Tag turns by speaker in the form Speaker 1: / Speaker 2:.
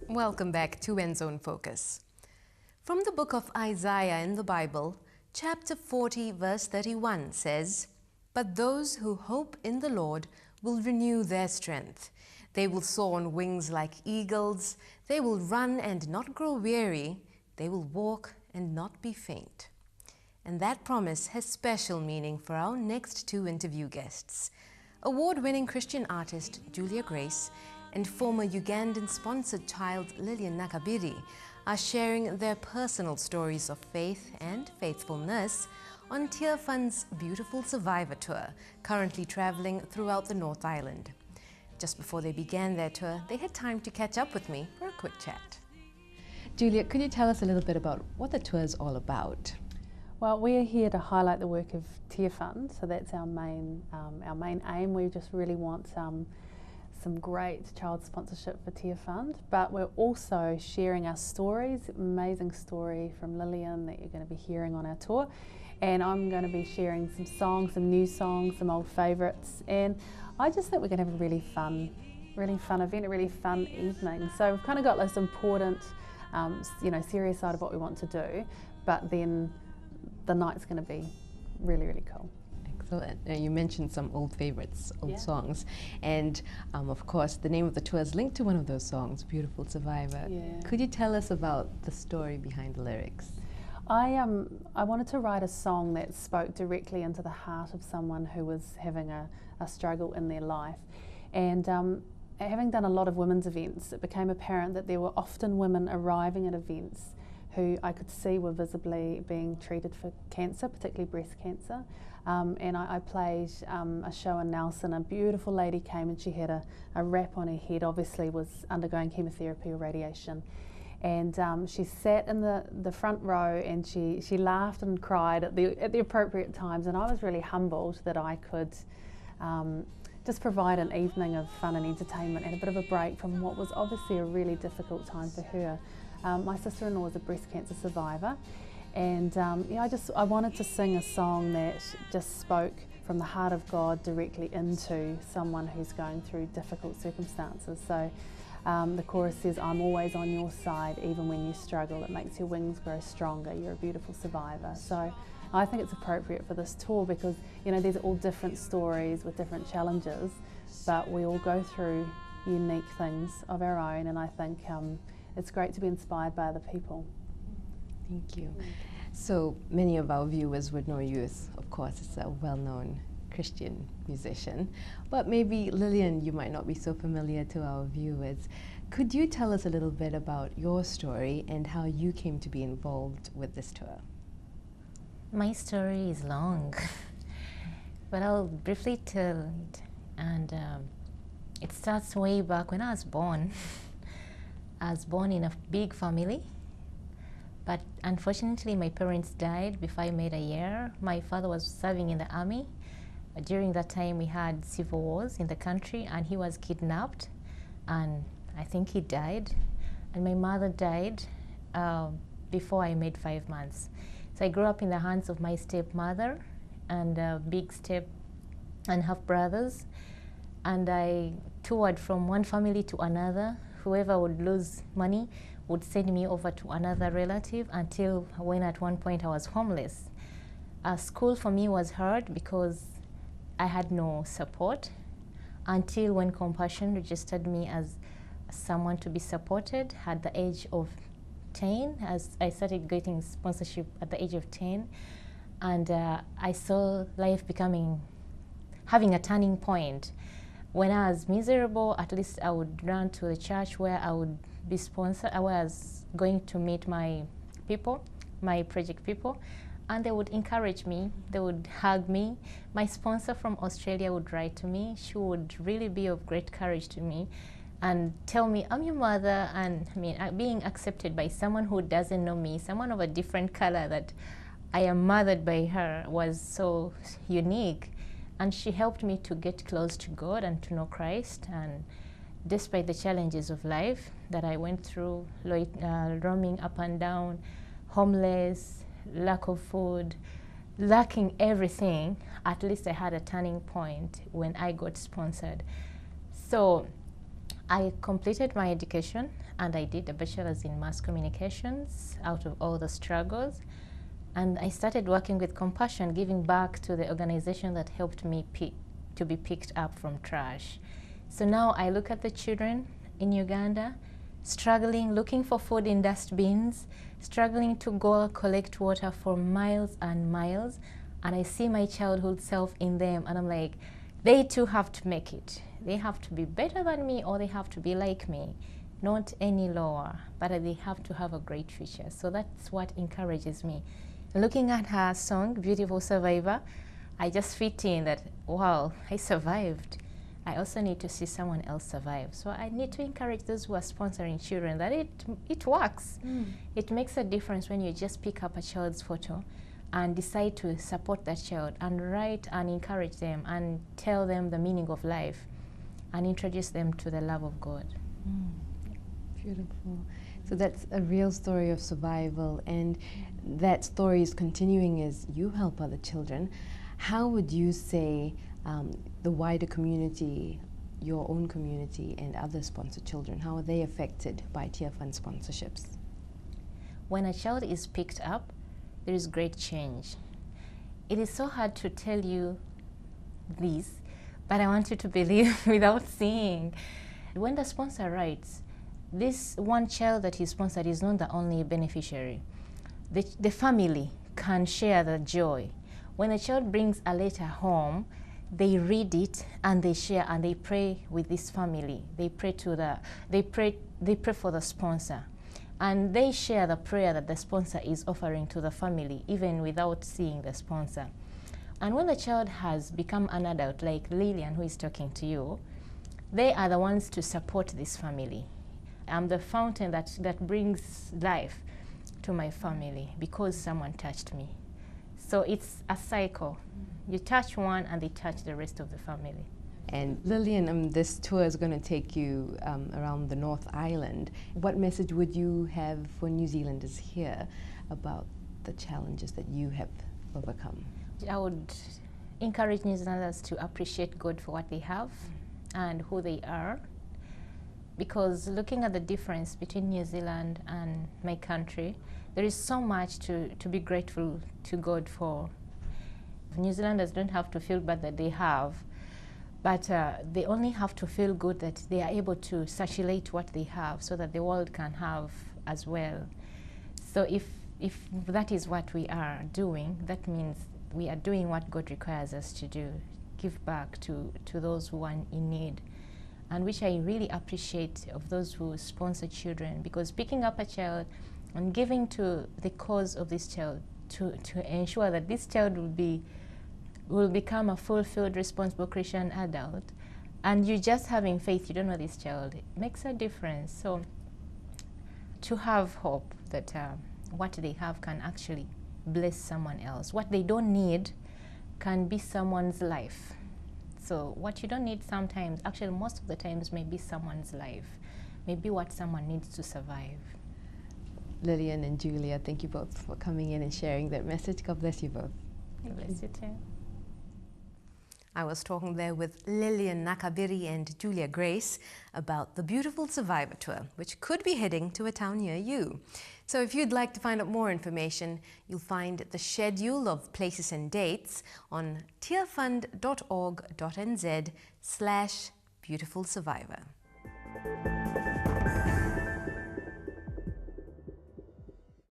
Speaker 1: Welcome back to End Zone Focus. From the book of Isaiah in the Bible, chapter 40, verse 31 says, "But those who hope in the Lord will renew their strength. They will soar on wings like eagles. They will run and not grow weary. They will walk and not be faint." And that promise has special meaning for our next two interview guests. Award-winning Christian artist Julia Grace and former Ugandan-sponsored child Lillian Nakabiri are sharing their personal stories of faith and faithfulness on Tearfund's Beautiful Survivor Tour, currently traveling throughout the North Island. Just before they began their tour, they had time to catch up with me for a quick chat. Julia, could you tell us a little bit about what the tour is all about?
Speaker 2: Well, we're here to highlight the work of Tearfund, so that's our main aim. We just really want some great child sponsorship for Tearfund, but we're also sharing our stories, amazing story from Lillian that you're going to be hearing on our tour, and I'm going to be sharing some songs, some new songs, some old favourites, and I just think we're going to have a really fun event, a really fun evening. So we've kind of got this important, serious side of what we want to do, but then the night's going to be really, really cool.
Speaker 1: Excellent. You mentioned some old favorites, old songs, and of course the name of the tour is linked to one of those songs, Beautiful Survivor.
Speaker 2: Yeah.
Speaker 1: Could you tell us about the story behind the lyrics?
Speaker 2: I wanted to write a song that spoke directly into the heart of someone who was having a struggle in their life, and having done a lot of women's events, it became apparent that there were often women arriving at events who I could see were visibly being treated for cancer, particularly breast cancer. And I played a show in Nelson. A beautiful lady came and she had a wrap on her head, obviously was undergoing chemotherapy or radiation. And she sat in the front row and she laughed and cried at the appropriate times. And I was really humbled that I could just provide an evening of fun and entertainment and a bit of a break from what was obviously a really difficult time for her. My sister-in-law is a breast cancer survivor, and I wanted to sing a song that just spoke from the heart of God directly into someone who's going through difficult circumstances. So the chorus says, "I'm always on your side, even when you struggle. It makes your wings grow stronger. You're a beautiful survivor." So I think it's appropriate for this tour because these are all different stories with different challenges, but we all go through unique things of our own, and I think it's great to be inspired by other people.
Speaker 1: Thank you. So many of our viewers would know you as, of course, as a well-known Christian musician, but maybe Lillian, you might not be so familiar to our viewers. Could you tell us a little bit about your story and how you came to be involved with this tour?
Speaker 3: My story is long, but I'll briefly tell it. And it starts way back when I was born. I was born in a big family, but unfortunately my parents died before I made a year. My father was serving in the army. During that time we had civil wars in the country, and he was kidnapped, and I think he died. And my mother died before I made 5 months. So I grew up in the hands of my stepmother and big step and half brothers, and I toured from one family to another. Whoever would lose money would send me over to another relative until when at one point I was homeless. School for me was hard because I had no support until when Compassion registered me as someone to be supported at the age of 10, as I started getting sponsorship at the age of 10, and I saw life having a turning point. When I was miserable, at least I would run to the church where I would be sponsored. I was going to meet my people, my project people, and they would encourage me. They would hug me. My sponsor from Australia would write to me. She would really be of great courage to me and tell me, "I'm your mother," and being accepted by someone who doesn't know me, someone of a different color, that I am mothered by her was so unique. And she helped me to get close to God and to know Christ. And despite the challenges of life that I went through, roaming up and down, homeless, lack of food, lacking everything, at least I had a turning point when I got sponsored. So I completed my education and I did a bachelor's in mass communications out of all the struggles. And I started working with Compassion, giving back to the organization that helped me to be picked up from trash. So now I look at the children in Uganda, struggling, looking for food in dustbins, struggling to go collect water for miles and miles. And I see my childhood self in them, and I'm like, they too have to make it. They have to be better than me, or they have to be like me. Not any lower, but they have to have a great future. So that's what encourages me. Looking at her song, Beautiful Survivor, I just fit in that, wow, I survived. I also need to see someone else survive. So I need to encourage those who are sponsoring children that it works. It makes a difference when you just pick up a child's photo and decide to support that child and write and encourage them and tell them the meaning of life and introduce them to the love of God.
Speaker 1: Beautiful. So that's a real story of survival, and that story is continuing as you help other children. How would you say the wider community, your own community and other sponsored children, how are they affected by Tearfund sponsorships?
Speaker 3: When a child is picked up, there is great change. It is so hard to tell you this, but I want you to believe without seeing. When the sponsor writes, this one child that he sponsored is not the only beneficiary. The family can share the joy. When a child brings a letter home, they read it and they share and they pray with this family. They pray for the sponsor. And they share the prayer that the sponsor is offering to the family, even without seeing the sponsor. And when the child has become an adult, like Lillian, who is talking to you, they are the ones to support this family. I'm the fountain that brings life to my family because someone touched me. So it's a cycle. You touch one and they touch the rest of the family.
Speaker 1: And Lillian, this tour is going to take you around the North Island. What message would you have for New Zealanders here about the challenges that you have overcome?
Speaker 3: I would encourage New Zealanders to appreciate God for what they have and who they are, because looking at the difference between New Zealand and my country, there is so much to be grateful to God for. New Zealanders don't have to feel bad that they have, but they only have to feel good that they are able to circulate what they have so that the world can have as well. So if that is what we are doing, that means we are doing what God requires us to do, give back to those who are in need. And which I really appreciate of those who sponsor children, because picking up a child and giving to the cause of this child to ensure that this child will become a fulfilled, responsible Christian adult, and you just having faith, you don't know this child, it makes a difference. So to have hope that what they have can actually bless someone else. What they don't need can be someone's life. So what you don't need sometimes, actually most of the times, may be someone's life, maybe what someone needs to survive.
Speaker 1: Lillian and Julia, thank you both for coming in and sharing that message. God bless you both.
Speaker 3: God bless you too.
Speaker 1: I was talking there with Lillian Nakabiri and Julia Grace about the Beautiful Survivor Tour, which could be heading to a town near you. So if you'd like to find out more information, you'll find the schedule of places and dates on tearfund.org.nz/Beautiful Survivor.